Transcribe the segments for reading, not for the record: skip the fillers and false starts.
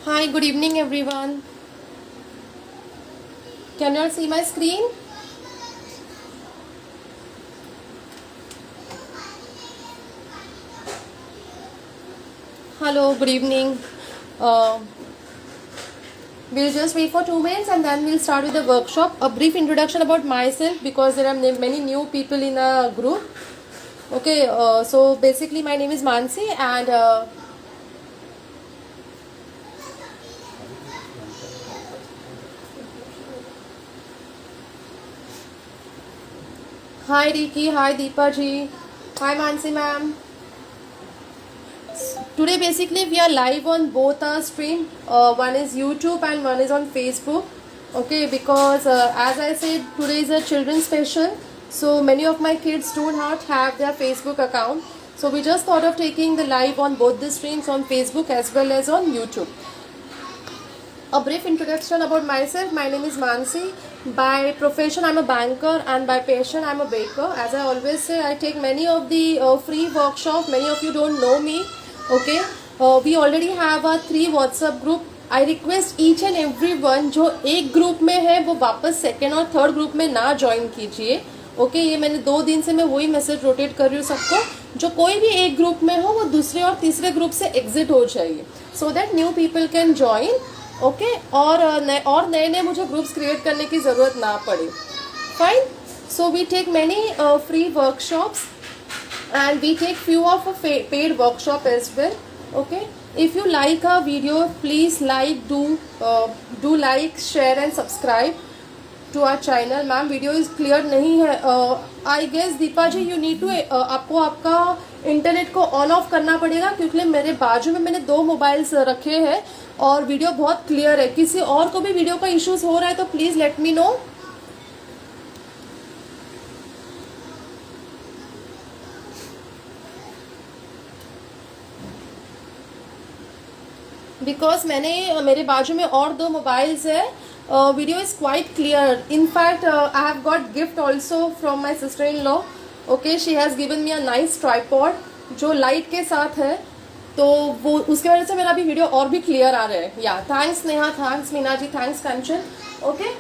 Hi, good evening everyone. Can you all see my screen? Hello, good evening. Uh, we'll just wait for 2 minutes and then we'll start with the workshop. A brief introduction about myself because there are many new people in the group. Okay, so basically my name is Mansi and hi Riki, hi Deepa ji, hi Mansi ma'am. Today basically we are live on both our stream. One is YouTube and one is on Facebook. Okay, because as I said, today is a children's special. So many of my kids do not have their Facebook account. So we just thought of taking the live on both the streams on Facebook as well as on YouTube. A brief introduction about myself. My name is Mansi. By profession, I'm a banker, and by passion, I'm a baker. As I always say, I take many of the free workshops. Many of you don't know me. Okay, we already have a 3 WhatsApp group. I request each and every one जो एक group में है वो वापस second और third group में ना join कीजिए. ओके, ये मैंने 2 दिन से मैं वही मैसेज रोटेट कर रही हूँ सबको. जो कोई भी एक ग्रुप में हो वो दूसरे और तीसरे ग्रुप से एग्जिट हो जाइए so that new people can join. Okay, और नए नए मुझे ग्रुप्स क्रिएट करने की ज़रूरत ना पड़े. Fine. So we take many free workshops and we take few of a paid workshop as well. Okay, if you like our video, please do like, share and subscribe to our channel. Ma'am video is clear नहीं है. I guess Deepa ji you need to आपको आपका internet को on off करना पड़ेगा क्योंकि मेरे बाजू में मैंने 2 मोबाइल्स रखे हैं और वीडियो बहुत क्लियर है. किसी और को भी वीडियो का इश्यूज हो रहा है तो please let me know. Because मेरे बाजू में और 2 मोबाइल्स है. Video is quite clear. In fact I have got gift also from my sister in law. Okay, she has given me a nice tripod जो लाइट के साथ है, तो वो उसकी वजह से मेरा भी वीडियो और भी क्लियर आ रहा है. Yeah thanks Neha, thanks Meena ji, thanks Kanchan. Okay,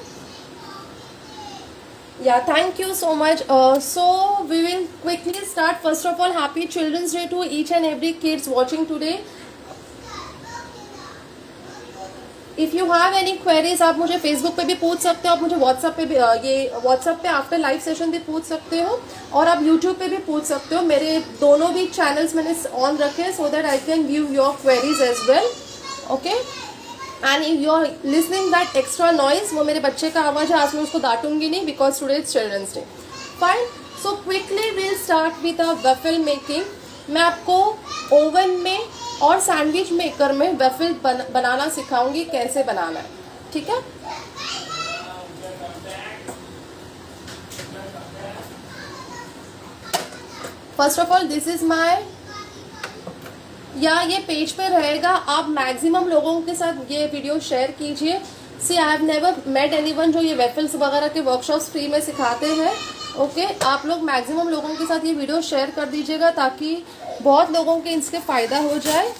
yeah, thank you so much. So we will quickly start. First of all, happy Children's Day to each and every kids watching today. If you have any queries आप मुझे Facebook पे भी पूछ सकते हो, आप मुझे WhatsApp पे भी ये व्हाट्सएप पे आफ्टर लाइव सेशन भी पूछ सकते हो और आप यूट्यूब पे भी पूछ सकते हो. मेरे दोनों भी चैनल्स मैंने ऑन रखे so that I can give your queries as well. Okay, and if you are listening that extra noise, वो मेरे बच्चे का आवाज़ है, आज मैं उसको डांटूंगी नहीं because today is children's day. Fine. So quickly will start with a waffle making. मैं आपको ओवन में और सैंडविच मेकर में वेफल बनाना सिखाऊंगी कैसे बनाना है. ठीक है. First of all this is my, या ये पेज पे रहेगा. आप मैक्सिमम लोगों के साथ ये वीडियो शेयर कीजिए. See I have never met anyone जो ये वेफल्स वगैरह के वर्कशॉप्स फ्री में सिखाते हैं. ओके, आप लोग मैक्सिमम लोगों के साथ ये वीडियो शेयर कर दीजिएगा ताकि बहुत लोगों के इसके फ़ायदा हो जाए.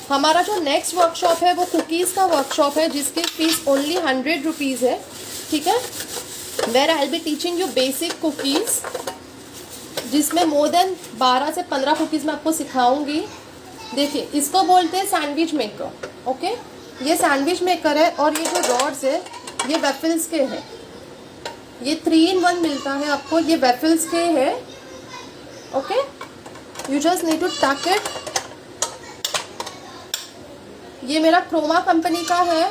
हमारा जो नेक्स्ट वर्कशॉप है वो कुकीज़ का वर्कशॉप है जिसकी फीस ओनली 100 रुपीज़ है. ठीक है, where I will be teaching you basic cookies जिसमें मोर देन 12 से 15 कुकीज़ मैं आपको सिखाऊंगी. देखिए, इसको बोलते हैं सैंडविच मेकर. ओके, ये सैंडविच मेकर है और ये जो रॉड्स है ये वेफल्स के हैं. ये 3-in-1 मिलता है आपको, ये वेफल्स के है. Okay, you just need to tuck it. ये मेरा क्रोमा कंपनी का है.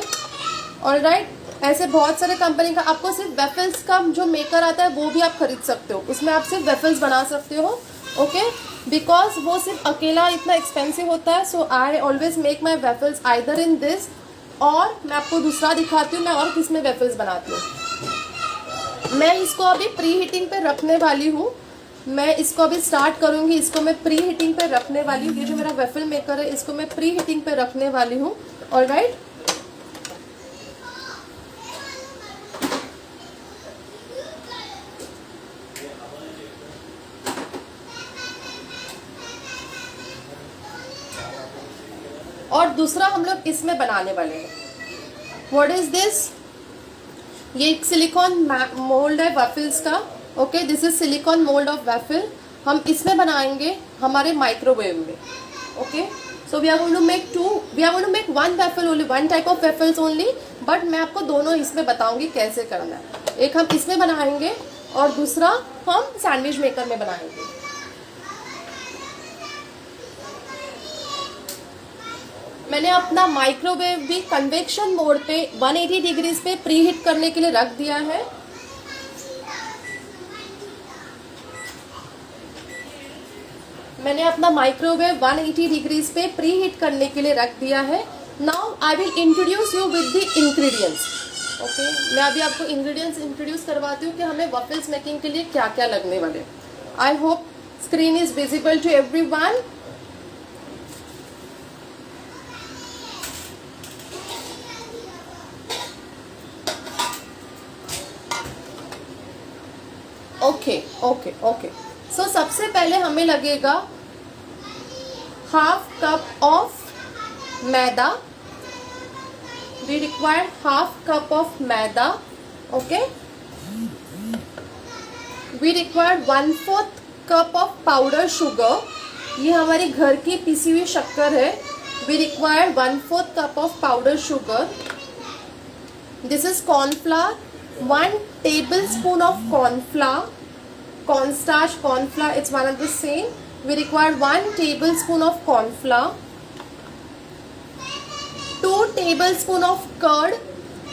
ऑलराइट, ऐसे बहुत सारे कंपनी का. आपको सिर्फ वेफल्स का जो मेकर आता है वो भी आप खरीद सकते हो, उसमें आप सिर्फ वेफल्स बना सकते हो. ओके, बिकॉज वो सिर्फ अकेला इतना एक्सपेंसिव होता है. So I always make my waffles either in this, और मैं आपको दूसरा दिखाती हूँ मैं और किस में वेफल्स बनाती हूँ. मैं इसको अभी प्री हीटिंग पे रखने वाली हूँ. मैं इसको अभी स्टार्ट करूँगी. इसको मैं प्री हीटिंग पे रखने वाली हूँ. ये जो मेरा वेफल मेकर है इसको मैं प्री हीटिंग पे रखने वाली हूँ. ऑलराइट, और दूसरा हम लोग इसमें बनाने वाले हैं. What is this? ये एक सिलिकॉन मोल्ड है वैफल्स का. Okay, this is silicone mould of waffle. हम इसमें बनाएंगे हमारे माइक्रोवेव में. Okay, so we are going to make one waffle only, one type of waffles only. But मैं आपको दोनों इसमें बताऊंगी कैसे करना है. एक हम इसमें बनाएंगे और दूसरा हम सैंडविच मेकर में बनाएंगे. मैंने अपना माइक्रोवेव भी कन्वेक्शन मोड पे 180 डिग्रीज पे प्री हीट करने के लिए रख दिया है. मैंने अपना माइक्रोवेव 180 डिग्रीज पे प्री हीट करने के लिए रख दिया है. Now I will introduce you with the ingredients. Okay, मैं अभी आपको इंग्रेडिएंट्स इंट्रोड्यूस करवाती हूँ कि हमें वफल्स मेकिंग के लिए क्या क्या लगने वाले. I hope screen is visible to everyone. Okay. So सबसे पहले हमें लगेगा half cup of maida. We require half cup of maida. Okay, we require 1/4 cup of powder sugar. ये हमारी घर की पिसी हुई शक्कर है. We require 1/4 cup of powder sugar. This is cornflour, 1 tablespoon of cornflour. Cornstarch, cornflour, it's one and the same. We require 1 tablespoon of cornflour. 2 tablespoon of curd.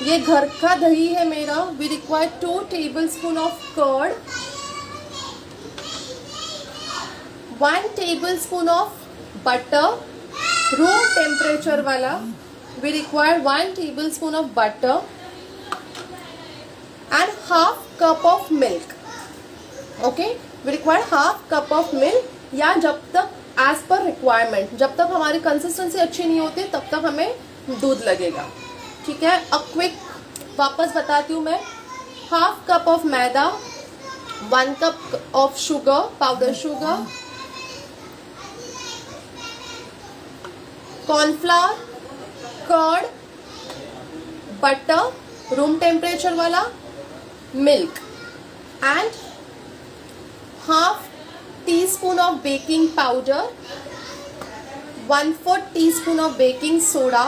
ये घर का दही है मेरा. We require 2 tablespoon of curd. 1 tablespoon of butter, room temperature वाला. We require 1 tablespoon of butter and half cup of milk. Okay, we require half cup of milk, या जब तक एज पर रिक्वायरमेंट, जब तक हमारी कंसिस्टेंसी अच्छी नहीं होती तब तक हमें दूध लगेगा. ठीक है, अब क्विक वापस बताती हूँ मैं. Half cup of maida, 1 cup of sugar, powder sugar, cornflour, curd, butter room temperature वाला, milk and half teaspoon of baking powder, 1/4 teaspoon of baking soda,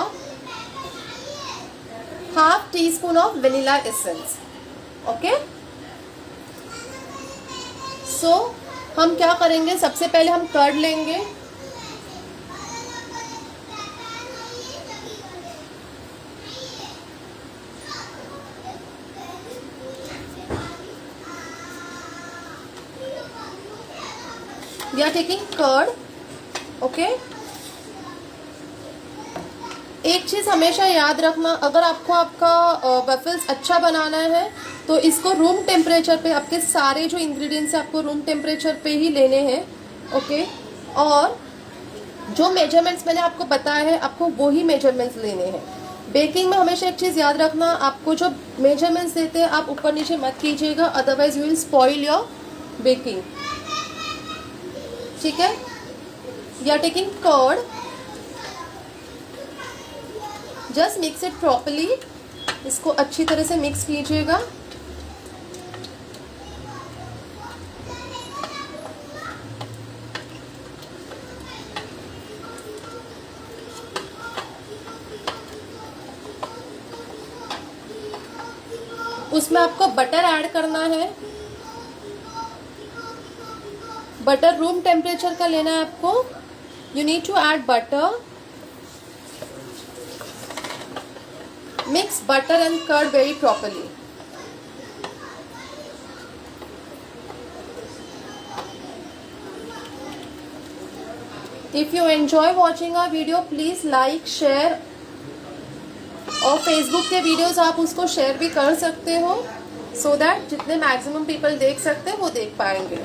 half teaspoon of vanilla essence. Okay, so हम क्या करेंगे, सबसे पहले हम curd लेंगे. We are taking curd. Okay, एक चीज़ हमेशा याद रखना, अगर आपको आपका वैफल्स अच्छा बनाना है तो इसको रूम टेम्परेचर पे, आपके सारे जो इंग्रेडिएंट्स हैं आपको रूम टेम्परेचर पे ही लेने हैं. ओके, और जो मेजरमेंट्स मैंने आपको बताया है आपको वही मेजरमेंट्स लेने हैं. बेकिंग में हमेशा एक चीज़ याद रखना, आपको जो मेजरमेंट्स देते हैं आप ऊपर नीचे मत कीजिएगा, otherwise you will spoil your baking. ठीक है, we are taking curd. Just mix it properly. इसको अच्छी तरह से मिक्स कीजिएगा. उसमें आपको बटर ऐड करना है. बटर रूम टेम्परेचर का लेना है आपको. You need to add butter. Mix butter and curd very properly. If you enjoy watching our video please like, share, और फेसबुक के वीडियोस आप उसको शेयर भी कर सकते हो, सो दैट जितने मैक्सिमम पीपल देख सकते हैं वो देख पाएंगे.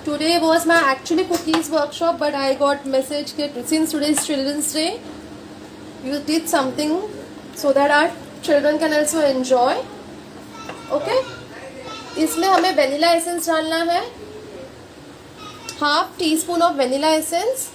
Today was my actually cookies workshop, but I got message that since today is Children's Day, you did something so that our children can also enjoy. Okay? इसमें हमें vanilla essence डालना है, half tea spoon of vanilla essence.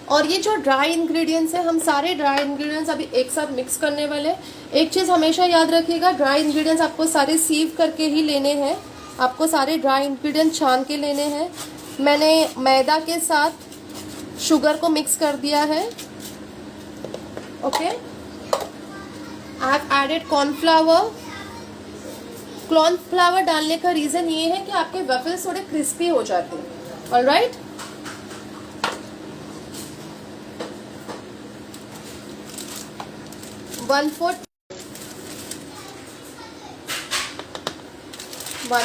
और ये जो dry ingredients है, हम सारे ड्राई इंग्रेडिएंट्स अभी एक साथ मिक्स करने वाले। एक चीज़ हमेशा याद रखिएगा, ड्राई इंग्रेडिएंट्स आपको सारे सीव करके ही लेने हैं, आपको सारे ड्राई इंग्रेडिएंट्स छान के लेने हैं। मैंने मैदा के साथ शुगर को मिक्स कर दिया है। Okay, I have added cornflour. Cornflour डालने का रीज़न ये है कि आपके वेफल्स थोड़े क्रिस्पी हो जाते हैं। Alright, one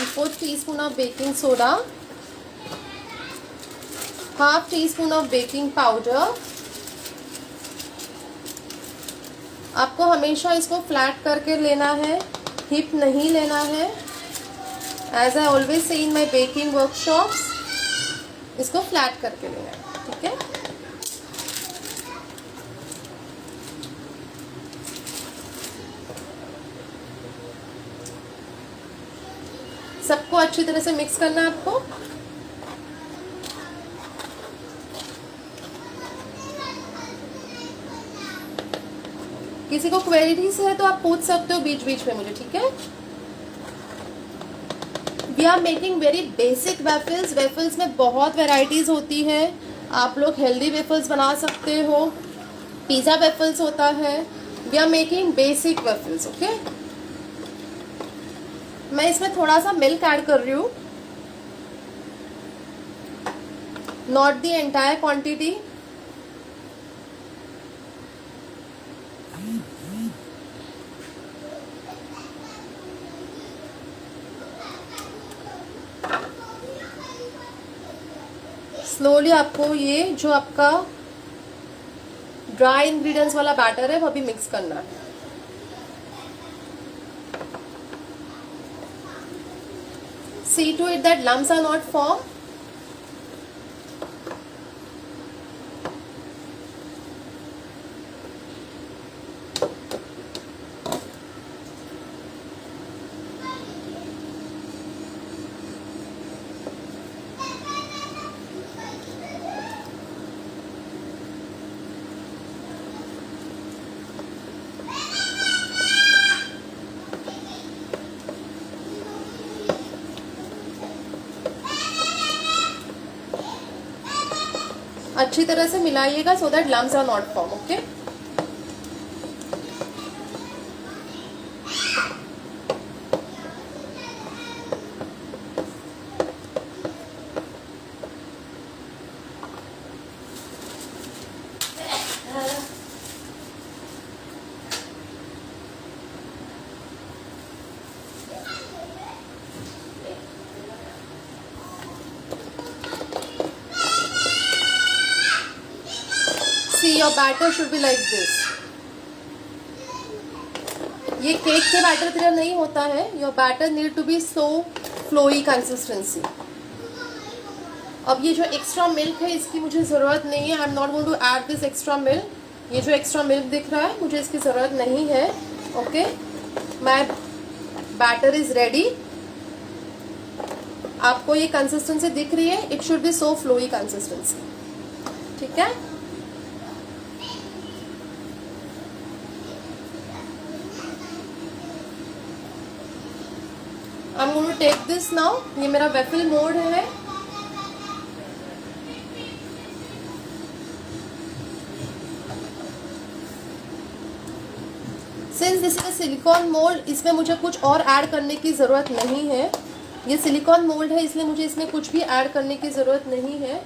fourth tea spoon of baking soda, half tea spoon of baking powder. आपको हमेशा इसको फ्लैट करके लेना है, हिप नहीं लेना है। As I always say in my baking workshops, इसको फ्लैट करके लेना है, ठीक है। सबको अच्छी तरह से मिक्स करना है आपको। किसी को क्वेरीज है तो आप पूछ सकते हो बीच बीच में मुझे, ठीक है। We are making very basic waffles. Waffles में बहुत वेराइटीज होती है। आप लोग हेल्दी वेफल्स बना सकते हो, पिज़्ज़ा वेफल्स होता है। We are making basic waffles, okay. मैं इसमें थोड़ा सा मिल्क ऐड कर रही हूँ, not the entire quantity. Slowly आपको ये जो आपका ड्राई इंग्रेडिएंट्स वाला बैटर है वो अभी मिक्स करना है। See to it that lumps are not formed. अच्छी तरह से मिलाइएगा so that lumps are not form, okay. Your batter should be like this. ये केक के बैटर तरह नहीं होता है। Your batter need to be so flowy consistency. अब ये जो एक्स्ट्रा मिल्क है इसकी मुझे ज़रूरत नहीं है। I am not going to add this extra milk. ये जो एक्स्ट्रा मिल्क दिख रहा है मुझे इसकी ज़रूरत नहीं है, okay. My batter is ready. आपको ये कंसिस्टेंसी दिख रही है, it should be so flowy consistency, ठीक है। I am going to take this now. ये मेरा वेफल मोड है। Since this is a silicone mould, इसमें मुझे कुछ और ऐड करने की ज़रूरत नहीं है। ये सिलिकॉन मोल्ड है इसलिए मुझे इसमें कुछ भी ऐड करने की ज़रूरत नहीं है।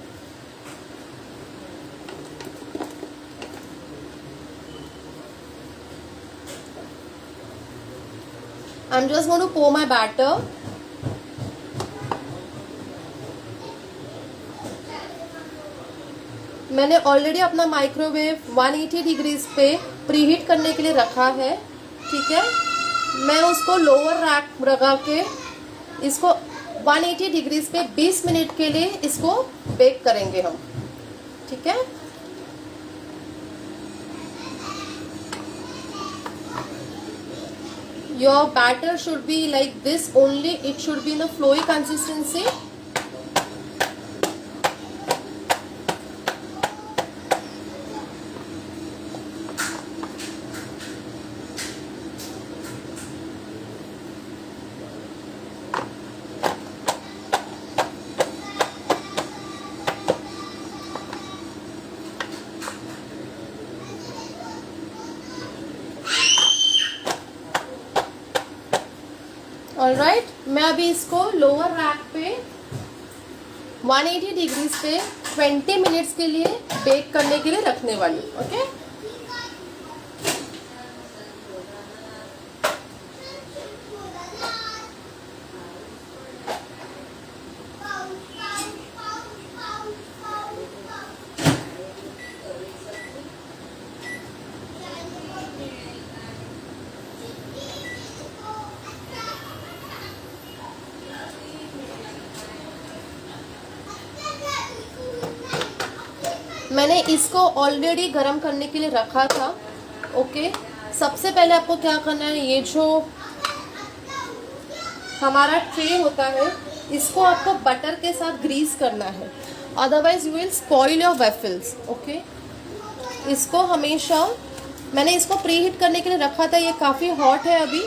I'm just going to pour my batter. मैंने ऑलरेडी अपना माइक्रोवेव 180 डिग्रीज पे प्रीहीट करने के लिए रखा है, ठीक है। मैं उसको लोअर रैक लगा के इसको 180 डिग्रीज पे 20 मिनट के लिए इसको बेक करेंगे हम, ठीक है। Your batter should be like this only, it should be in a flowy consistency. Alright, मैं अभी इसको लोअर रैक पे 180 डिग्रीज पे 20 मिनट्स के लिए बेक करने के लिए रखने वाली हूँ, ओके। मैंने इसको ऑलरेडी गरम करने के लिए रखा था, ओके। सबसे पहले आपको क्या करना है, ये जो हमारा ट्रे होता है इसको आपको बटर के साथ ग्रीस करना है, otherwise you will spoil your waffles, okay. इसको हमेशा, मैंने इसको प्री हीट करने के लिए रखा था, ये काफ़ी हॉट है अभी,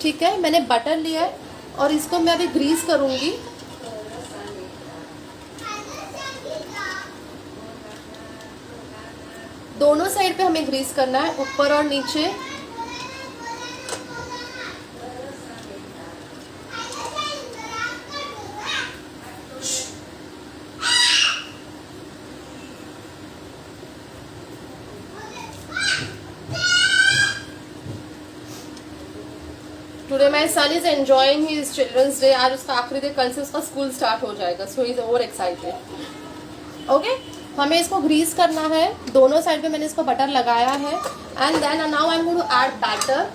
ठीक है। मैंने बटर लिया है और इसको मैं अभी ग्रीस करूँगी। दोनों साइड पे हमें ग्रीस करना है, ऊपर और नीचे। Today my son is enjoying his children's day. आज उसका आखिरी डे, कल से उसका स्कूल स्टार्ट हो जाएगा, so is over excited, okay. हमें इसको ग्रीस करना है, दोनों साइड पे मैंने इसको बटर लगाया है। And then now I am going to add batter.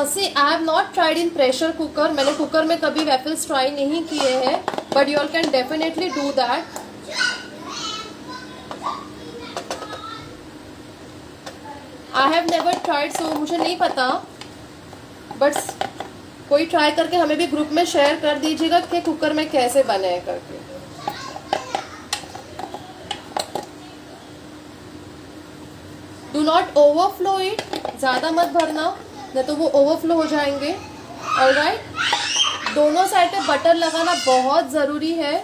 See I have not tried in pressure cooker, मैंने कुकर में कभी वेफल्स ट्राई नहीं किए हैं, but you all can definitely do that. I have never tried, so मुझे नहीं पता, but कोई ट्राई करके हमें भी ग्रुप में शेयर कर दीजिएगा कि कुकर में कैसे बने हैं करके। डू नॉट ओवरफ्लो इट, ज़्यादा मत भरना नहीं तो वो ओवरफ्लो हो जाएंगे, ऑलराइट। दोनों साइड पे बटर लगाना बहुत ज़रूरी है,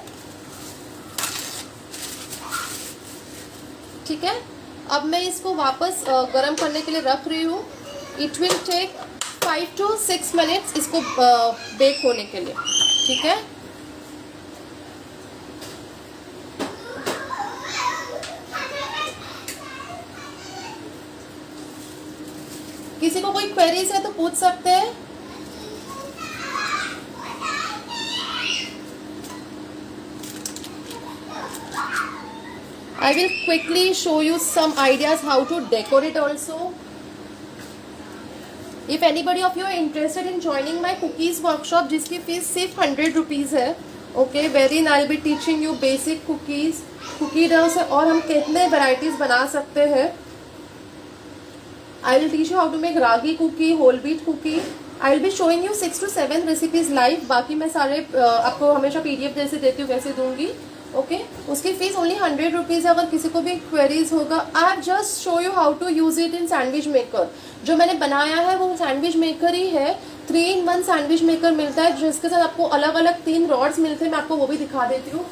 ठीक है। अब मैं इसको वापस गरम करने के लिए रख रही हूँ। It will take 5 to 6 minutes इसको बेक होने के लिए, ठीक है। किसी को कोई क्वेरीज है तो पूछ सकते हैं। I will quickly show you some ideas how to decorate also. If anybody of you are interested in joining my cookies workshop, जिसकी फीस सिर्फ 100 रुपीज़ है, ओके, wherein I'll be teaching you basic cookies, cookie dough से और हम कितने varieties बना सकते हैं। I will teach you how to make ragi cookie, whole wheat cookie. I will be showing you 6 to 7 recipes live. बाकी मैं सारे आपको हमेशा PDF जैसे देती हूँ वैसे दूंगी, ओके। उसकी फीस ओनली 100 रुपीज़ है। अगर किसी को भी क्वेरीज होगा, I just show you how to use it in sandwich maker. जो मैंने बनाया है वो सैंडविच मेकर ही है, 3-in-1 सैंडविच मेकर मिलता है, जिसके साथ आपको अलग अलग 3 रॉड्स मिलते हैं। मैं आपको वो भी दिखा देती हूँ।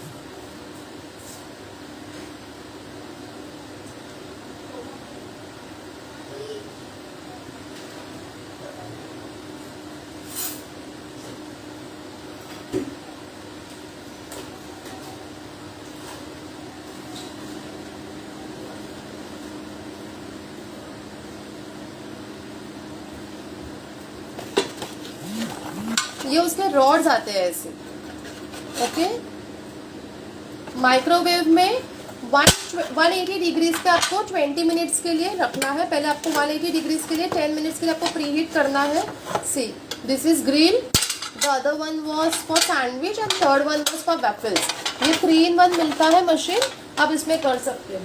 ये उसके रॉड्स आते हैं ऐसे। ओके, माइक्रोवेव में 180 डिग्रीज पे आपको 20 मिनट्स के लिए रखना है। पहले आपको 180 डिग्रीज के लिए 10 मिनट्स के लिए आपको प्री हीट करना है। See, this is grill, the other one was for sandwich and third one was for waffles. ये 3 in 1 मिलता है मशीन, आप इसमें कर सकते हो।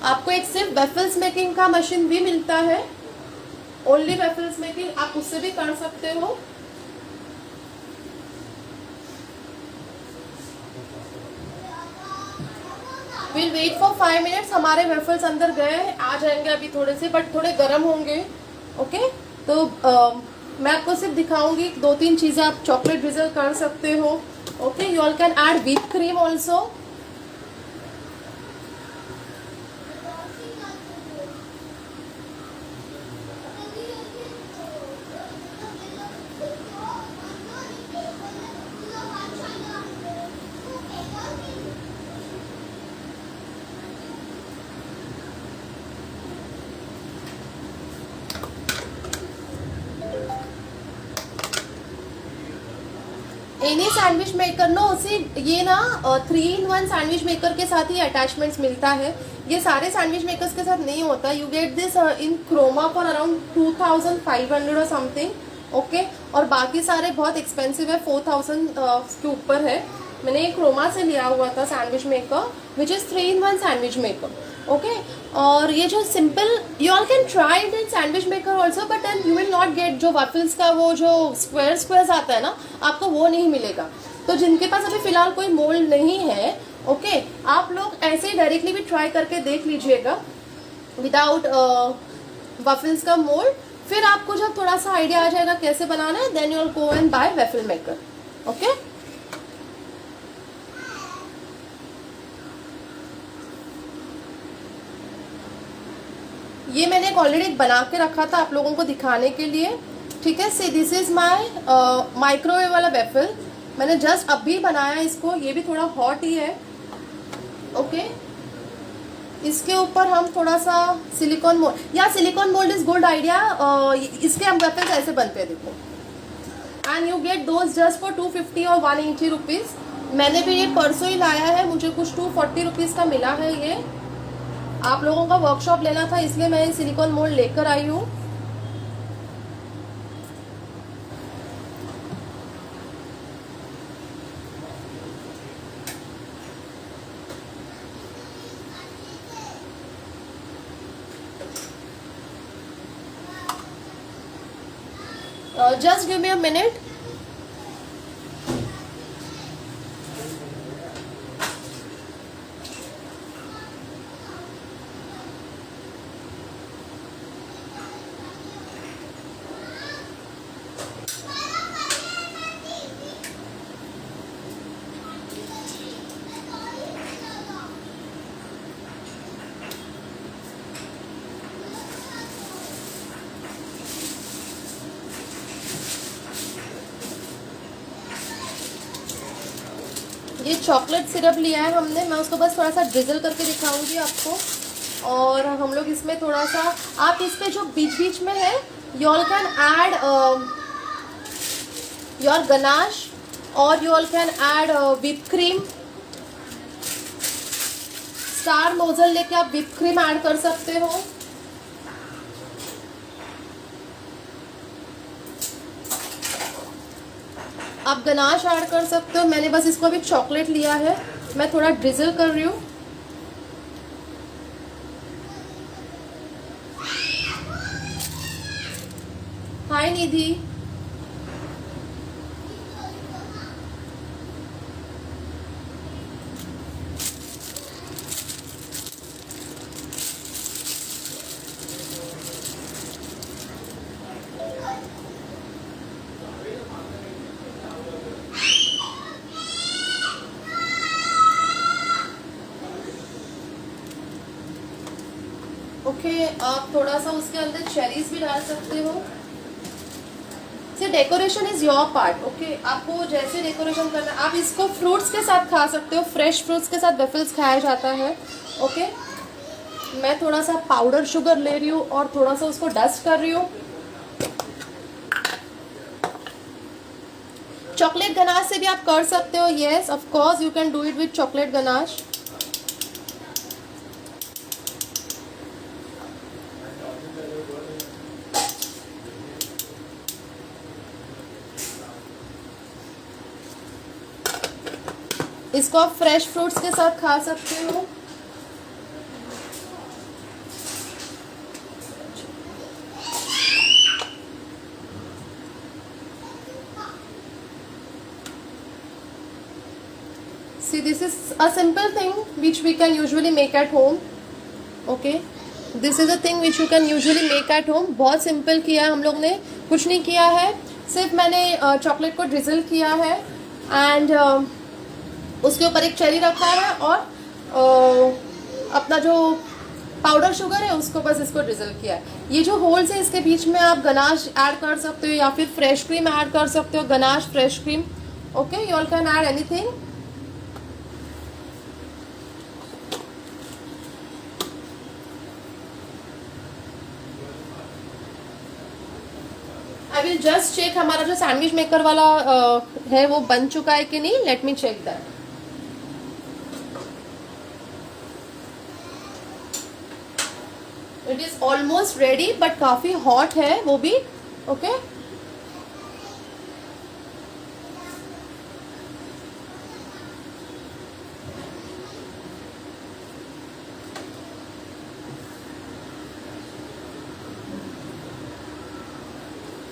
आपको एक सिर्फ वेफल्स मेकिंग का मशीन भी मिलता है, ओनली वेफल्स मेकिंग, आप उससे भी कर सकते हो। Will wait for 5 minutes. हमारे वेफल्स अंदर गए, आ जाएंगे अभी थोड़े से, बट थोड़े गर्म होंगे। ओके, तो मैं आपको सिर्फ दिखाऊंगी 2-3 चीजें। आप चॉकलेट ड्रिजल कर सकते हो। Okay, you all can add whip cream also. Any sandwich maker no, उसी ये ना 3 in 1 सैंडविच मेकर के साथ ही अटैचमेंट्स मिलता है। ये सारे सैंडविच मेकर्स के साथ नहीं होता। You get this in Croma for around 2500 और समथिंग। ओके, और बाकी सारे बहुत एक्सपेंसिव है, 4000 के ऊपर है। मैंने ये क्रोमा से लिया हुआ था sandwich maker, which is 3 in 1 sandwich maker. Okay, और ये जो simple, you all can try it in sandwich maker also, but then you will not get जो वैफल्स का वो जो स्क्वायर्स आता है ना, आपको वो नहीं मिलेगा। तो जिनके पास अभी फिलहाल कोई मोल्ड नहीं है, ओके, आप लोग ऐसे ही डायरेक्टली भी ट्राई करके देख लीजिएगा विदाउट वैफल्स का मोल्ड। फिर आपको जब थोड़ा सा आइडिया आ जाएगा कैसे बनाना है, then you will go and buy waffle maker. Okay, ये मैंने एक ऑलरेडी बना के रखा था आप लोगों को दिखाने के लिए। ठीक है, see this is my microwave वाला वेफल। मैंने जस्ट अभी बनाया इसको, ये भी थोड़ा हॉट ही है। ओके, इसके ऊपर हम थोड़ा सा सिलिकॉन मोल्ड, या silicone mould is good idea. इसके हम वेफल्स ऐसे बनते हैं, देखो, and you get those just for 250 और 180 रुपीज़। मैंने भी ये परसों ही लाया है, मुझे कुछ 240 रुपीज़ का मिला है। ये आप लोगों का वर्कशॉप लेना था, इसलिए मैं सिलिकॉन मोल्ड लेकर आई हूँ। Just give me a minute. ये चॉकलेट सिरप लिया है हमने, मैं उसको बस थोड़ा सा ड्रिजल करके दिखाऊंगी आपको। और हम लोग इसमें थोड़ा सा, आप इस पे जो बीच बीच में है, you all can add your ganache, और you all can add whip cream. Star nozzle लेके आप व्हिप क्रीम ऐड कर सकते हो। आप गनाश ऐड कर सकते हो। मैंने बस इसको अभी चॉकलेट लिया है, मैं थोड़ा ड्रिजल कर रही हूँ। हाय निधि, ओके, आप थोड़ा सा उसके अंदर चेरीज भी डाल सकते हो। से decoration is your part. Okay, आपको जैसे डेकोरेशन करना है, आप इसको फ्रूट्स के साथ खा सकते हो। फ्रेश फ्रूट्स के साथ वेफल्स खाया जाता है। ओके, मैं थोड़ा सा पाउडर शुगर ले रही हूँ और थोड़ा सा उसको डस्ट कर रही हूँ। चॉकलेट गनाश से भी आप कर सकते हो, yes of course you can do it with chocolate ganache. इसको आप फ्रेश फ्रूट्स के साथ खा सकते हो। See, this is a simple thing which we can usually make at home. Okay, this is a thing which you can usually make at home. बहुत simple किया है हम लोग ने, कुछ नहीं किया है, सिर्फ मैंने चॉकलेट को ड्रिजल किया है एंड उसके ऊपर एक चेरी रखा है और अपना जो पाउडर शुगर है उसको बस इसको ड्रिजल किया है। ये जो होल्स है इसके बीच में आप गनाश ऐड कर सकते हो या फिर फ्रेश क्रीम ऐड कर सकते हो, ganache fresh cream. Okay, you all can add anything. I will just check हमारा जो सैंडविच मेकर वाला है वो बन चुका है कि नहीं। Let me check that. It is almost ready but काफी हॉट है वो भी। ओके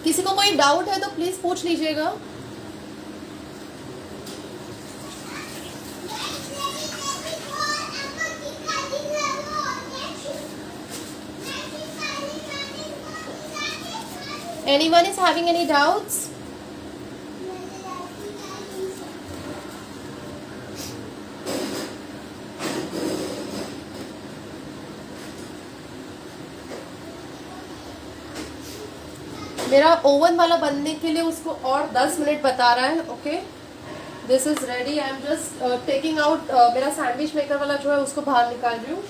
किसी को कोई डाउट है तो प्लीज पूछ लीजिएगा। Anyone is having any doubts? मेरा ओवन वाला बनने के लिए उसको और 10 मिनट बता रहा है। Okay, this is ready. I am just taking out मेरा सैंडविच मेकर वाला जो है उसको बाहर निकाल रही हूँ।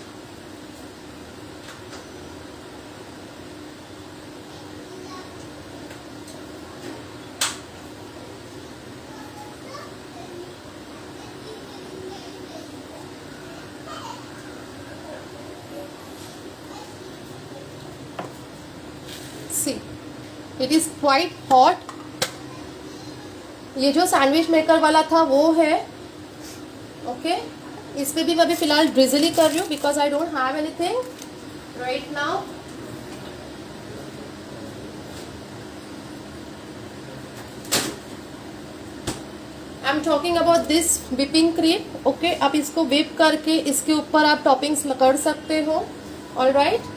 See, it is quite hot। ये जो सैंडविच मेकर वाला था वो है। ओके, इस पे भी मैं अभी फिलहाल ड्रिजली कर रही हूँ because I don't have anything right now. I am talking about this whipping cream. Okay, आप इसको whip करके इसके ऊपर आप टॉपिंग्स कर सकते हो। All right,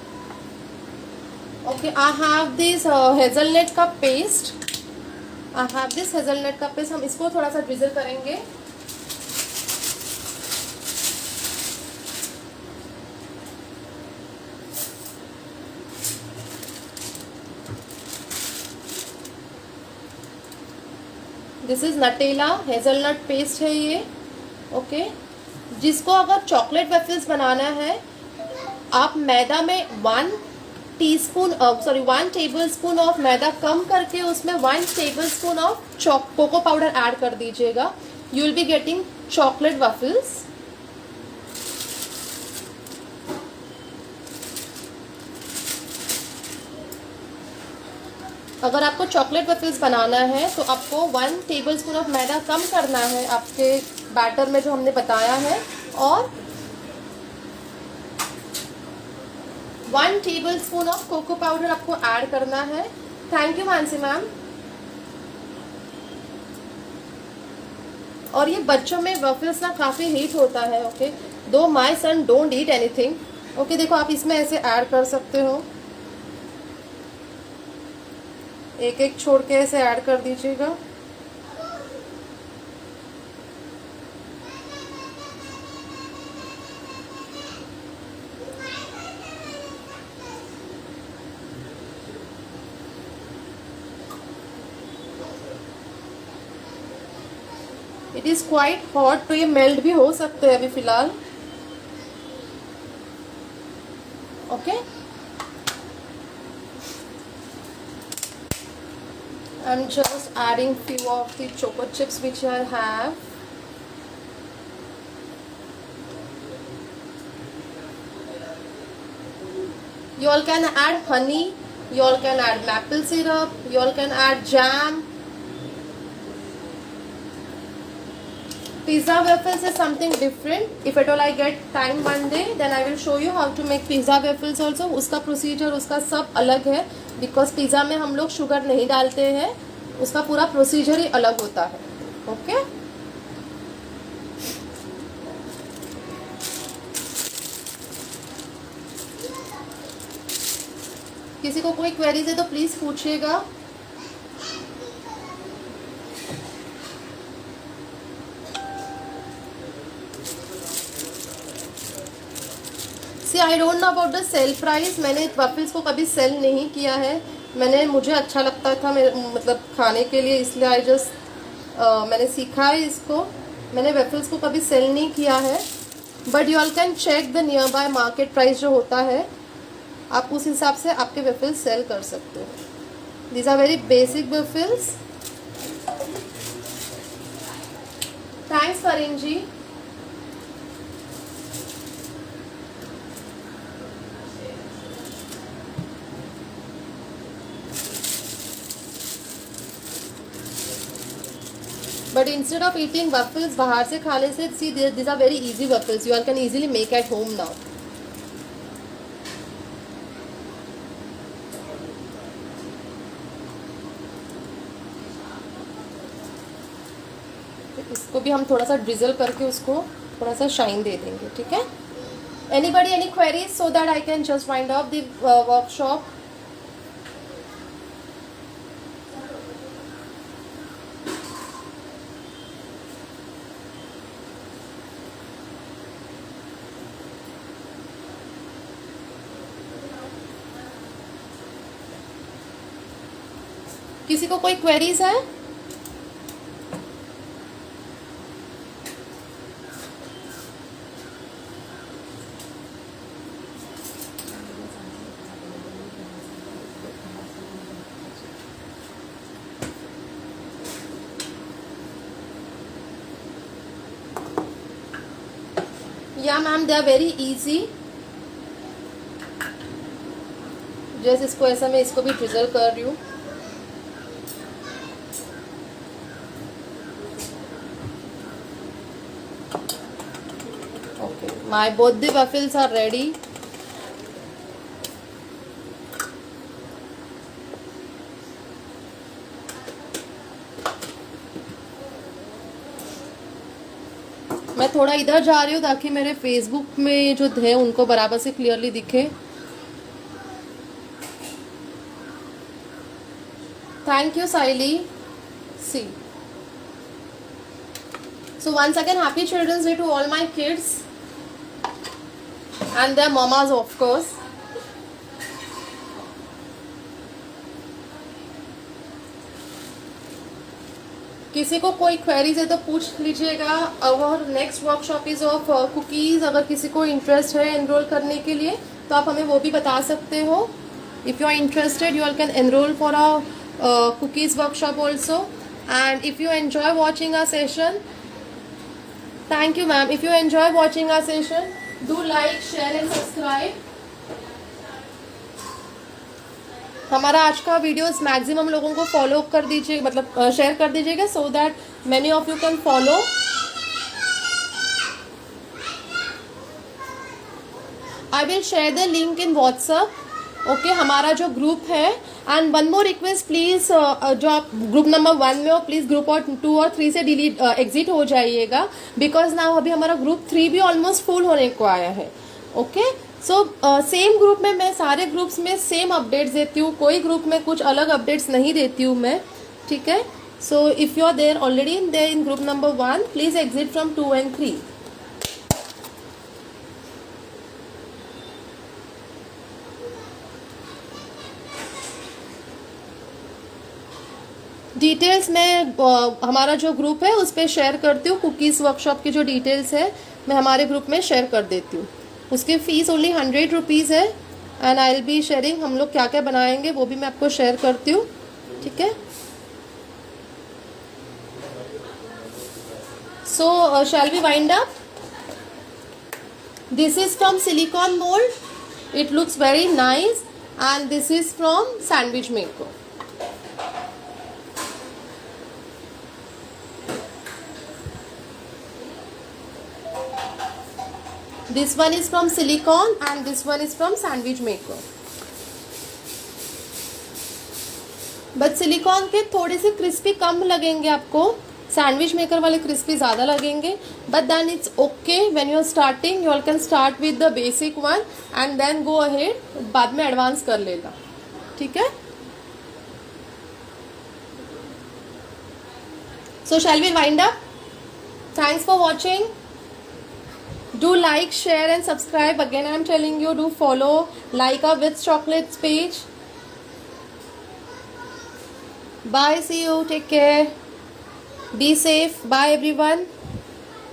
okay, I have this hazelnut का paste. I have this hazelnut का पेस्ट। हम इसको थोड़ा सा ड्रिजल करेंगे। This is Nutella hazelnut paste है ये। ओके, जिसको अगर चॉकलेट वेफल्स बनाना है आप मैदा में 1 टेबल स्पून ऑफ मैदा कम करके उसमें 1 tablespoon of cocoa powder add कर दीजिएगा। You will be getting chocolate waffles. अगर आपको चॉकलेट वफल्स बनाना है तो आपको 1 टेबल स्पून ऑफ मैदा कम करना है आपके बैटर में जो हमने बताया है और 1 tablespoon of cocoa powder आपको ऐड करना है। Thank you Mansi ma'am. और ये बच्चों में वफल्स ना काफ़ी हीट होता है। ओके, दो my son don't eat anything. Okay, देखो आप इसमें ऐसे ऐड कर सकते हो, एक एक छोड़ के ऐसे ऐड कर दीजिएगा। इट इज क्वाइट हॉट, तो ये मेल्ट भी हो सकते हैं अभी फिलहाल। Okay, I'm just adding few of the choco chips which I have. You all can add honey, you all can add maple syrup, you all can add jam. Pizza waffles is something different. If at all I get time one day, then I will show you how to make pizza waffles also. उसका procedure उसका सब अलग है, because pizza में हम लोग sugar नहीं डालते हैं, उसका पूरा प्रोसीजर ही अलग होता है. ओके किसी को कोई क्वेरीज है तो प्लीज़ पूछिएगा. See I don't know about the sale price. मैंने वैफल्स को कभी सेल नहीं किया है. मुझे अच्छा लगता था मतलब खाने के लिए, इसलिए आई जस्ट मैंने सीखा है इसको. मैंने वैफल्स को कभी सेल नहीं किया है. But you all can check the nearby market price जो होता है, आप उस हिसाब से आपके वैफल्स सेल कर सकते हो. These are very basic waffles. Thanks Karim ji. But instead of eating waffles बाहर से खाने से, see these are very easy waffles. You all can easily make at home now. इसको भी हम थोड़ा सा ड्रिजल करके उसको थोड़ा सा शाइन दे देंगे. ठीक है. Anybody any queries so that I can just wind up the workshop? किसी को कोई क्वेरीज है? Yeah ma'am they are very easy. जैसे इसको ऐसा मैं इसको भी ड्रिजल कर रही हूँ. My both the waffles are ready. मैं थोड़ा इधर जा रही हूँ ताकि मेरे फेसबुक में जो है उनको बराबर से क्लियरली दिखे. Thank you Saili. See so once again happy children's day to all my kids and their mamas of course. किसी को कोई क्वेरीज है तो पूछ लीजिएगा. और next workshop is of cookies. अगर किसी को इंटरेस्ट है एनरोल करने के लिए तो आप हमें वो भी बता सकते हो. If you are interested you all can enrol for a cookies workshop also. And if you enjoy watching our session, thank you ma'am. If you enjoy watching our session do like share and subscribe. हमारा आज का videos maximum लोगों को follow कर दीजिए, मतलब share कर दीजिएगा so that many of you can follow. I will share the link in WhatsApp. Okay हमारा जो ग्रुप है. And one more request please, जो आप ग्रुप नंबर 1 में हो प्लीज़ ग्रुप और 2 और 3 से डिलीट एग्जिट हो जाइएगा. बिकॉज ना अभी हमारा ग्रुप 3 भी ऑलमोस्ट फुल होने को आया है. ओके सो सेम ग्रुप में मैं सारे ग्रुप्स में सेम अपडेट्स देती हूँ. कोई ग्रुप में कुछ अलग अपडेट्स नहीं देती हूँ मैं. ठीक है. So if you are there already in group number 1 please exit from 2 and 3. Details में हमारा जो ग्रुप है उस पर शेयर करती हूँ. कुकीज़ वर्कशॉप की जो डिटेल्स है मैं हमारे ग्रुप में शेयर कर देती हूँ. उसकी फ़ीस ओनली 100 रुपीज़ है. And I will be sharing हम लोग क्या क्या बनाएंगे वो भी मैं आपको शेयर करती हूँ. ठीक है. So shall we wind up? This is from silicone mold. It looks very nice, and this is from sandwich maker. This one is from silicone and this one is from sandwich maker. But silicon के थोड़े से crispy कम लगेंगे आपको, sandwich maker वाले crispy ज़्यादा लगेंगे. But then it's okay when you are starting, you all can start with the basic one and then go ahead, बाद में एडवांस कर लेगा. ठीक है. So shall we wind up. Thanks for watching. Do like, share and subscribe. Again I am telling you, do follow, like our With Chocolates page. Bye, see you, take care, be safe, bye everyone.